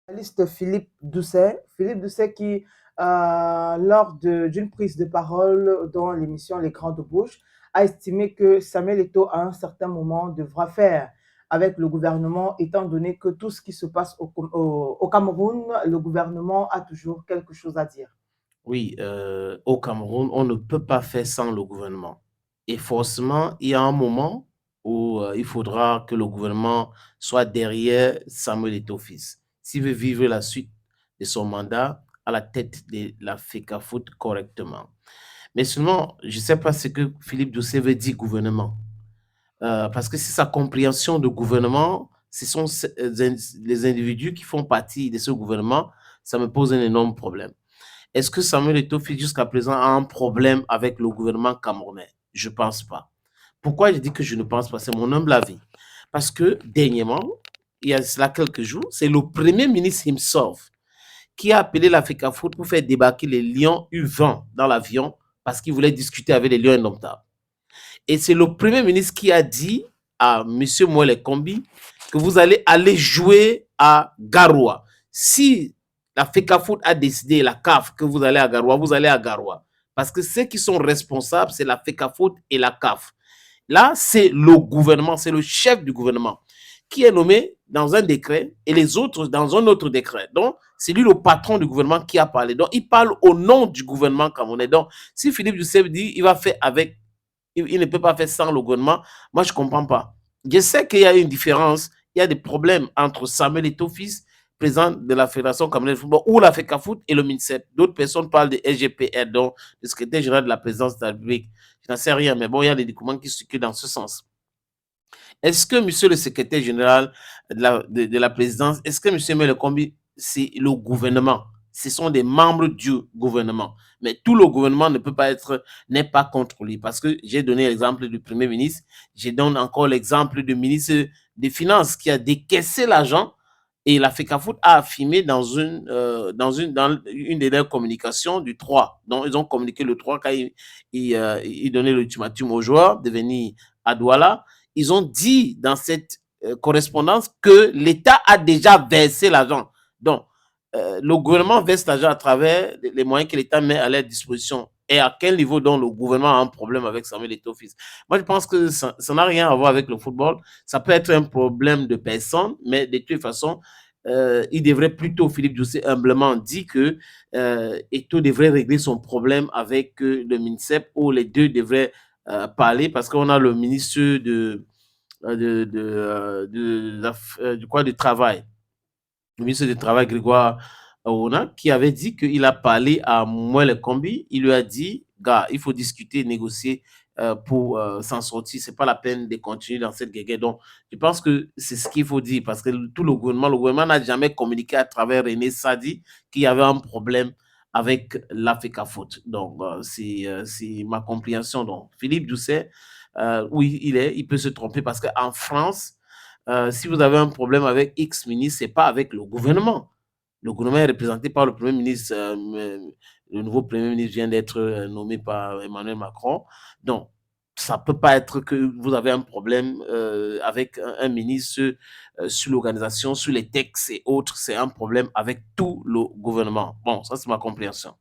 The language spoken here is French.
Journaliste Philippe Doucet qui, lors d'une prise de parole dans l'émission Les Grandes Bouches, a estimé que Samuel Eto'o, à un certain moment, devra faire avec le gouvernement, étant donné que tout ce qui se passe au Cameroun, le gouvernement a toujours quelque chose à dire. Oui, au Cameroun, on ne peut pas faire sans le gouvernement. Et forcément, il y a un moment où il faudra que le gouvernement soit derrière Samuel Eto'o fils. S'il veut vivre la suite de son mandat à la tête de la FECAFOOT correctement. Mais seulement, je ne sais pas ce que Philippe Doucet veut dire gouvernement. Parce que c'est sa compréhension de gouvernement, ce sont les individus qui font partie de ce gouvernement, ça me pose un énorme problème. Est-ce que Samuel Eto'o jusqu'à présent a un problème avec le gouvernement camerounais? Je ne pense pas. Pourquoi je dis que je ne pense pas? C'est mon humble avis. Parce que dernièrement, il y a cela quelques jours, c'est le premier ministre himself qui a appelé l'Africa Foot pour faire débarquer les Lions U20 dans l'avion parce qu'il voulait discuter avec les Lions indomptables. Et c'est le premier ministre qui a dit à M. Moël Kombi que vous allez aller jouer à Garoua. Si la FECAFOOT a décidé, la CAF, que vous allez à Garoua, vous allez à Garoua. Parce que ceux qui sont responsables, c'est la FECAFOOT et la CAF. Là, c'est le gouvernement, c'est le chef du gouvernement qui est nommé dans un décret et les autres dans un autre décret. Donc, c'est lui le patron du gouvernement qui a parlé. Donc, il parle au nom du gouvernement camerounais. Donc, si Philippe Youssef dit il va faire avec, il ne peut pas faire sans le gouvernement, moi, je ne comprends pas. Je sais qu'il y a une différence, il y a des problèmes entre Samuel Eto'o fils, président de la Fédération camerounaise de football, ou la FECAFOOT et le MINSEP. D'autres personnes parlent de SGPR, donc le secrétaire général de la présidence de la République. Je n'en sais rien, mais bon, il y a des documents qui circulent dans ce sens. Est-ce que monsieur le secrétaire général de la présidence, est-ce que monsieur Melekombi, c'est le gouvernement? Ce sont des membres du gouvernement. Mais tout le gouvernement ne peut pas être, n'est pas contrôlé. Parce que j'ai donné l'exemple du Premier ministre, je donne encore l'exemple du ministre des Finances qui a décaissé l'argent et la FECAFOOT a affirmé dans une des leurs communications du 3. Donc, ils ont communiqué le 3 quand ils donnaient l'ultimatum aux joueurs de venir à Douala. Ils ont dit dans cette correspondance que l'État a déjà versé l'argent. Donc, le gouvernement verse l'argent à travers les moyens que l'État met à leur disposition. Et à quel niveau donc le gouvernement a un problème avec Samuel Eto'o fils? Moi, je pense que ça n'a rien à voir avec le football. Ça peut être un problème de personne, mais de toute façon, il devrait plutôt, Philippe Doucet, humblement dit que Eto'o devrait régler son problème avec le MINSEP, où les deux devraient parler, parce qu'on a le ministre du travail, le ministre du Travail, Grégoire Aouna, qui avait dit qu'il a parlé à Mouel Kombi. Il lui a dit, gars, il faut discuter, négocier pour s'en sortir. C'est pas la peine de continuer dans cette guerre. Donc, je pense que c'est ce qu'il faut dire parce que tout le gouvernement n'a jamais communiqué à travers René Sadi qu'il y avait un problème avec l'Africa Foot. Donc, c'est ma compréhension. Donc, Philippe Doucet, oui, il peut se tromper parce qu'en France, si vous avez un problème avec X ministre, ce n'est pas avec le gouvernement. Le gouvernement est représenté par le Premier ministre. Le nouveau Premier ministre vient d'être nommé par Emmanuel Macron. Donc, ça ne peut pas être que vous avez un problème avec un ministre sur l'organisation, sur les textes et autres. C'est un problème avec tout le gouvernement. Bon, ça, c'est ma compréhension.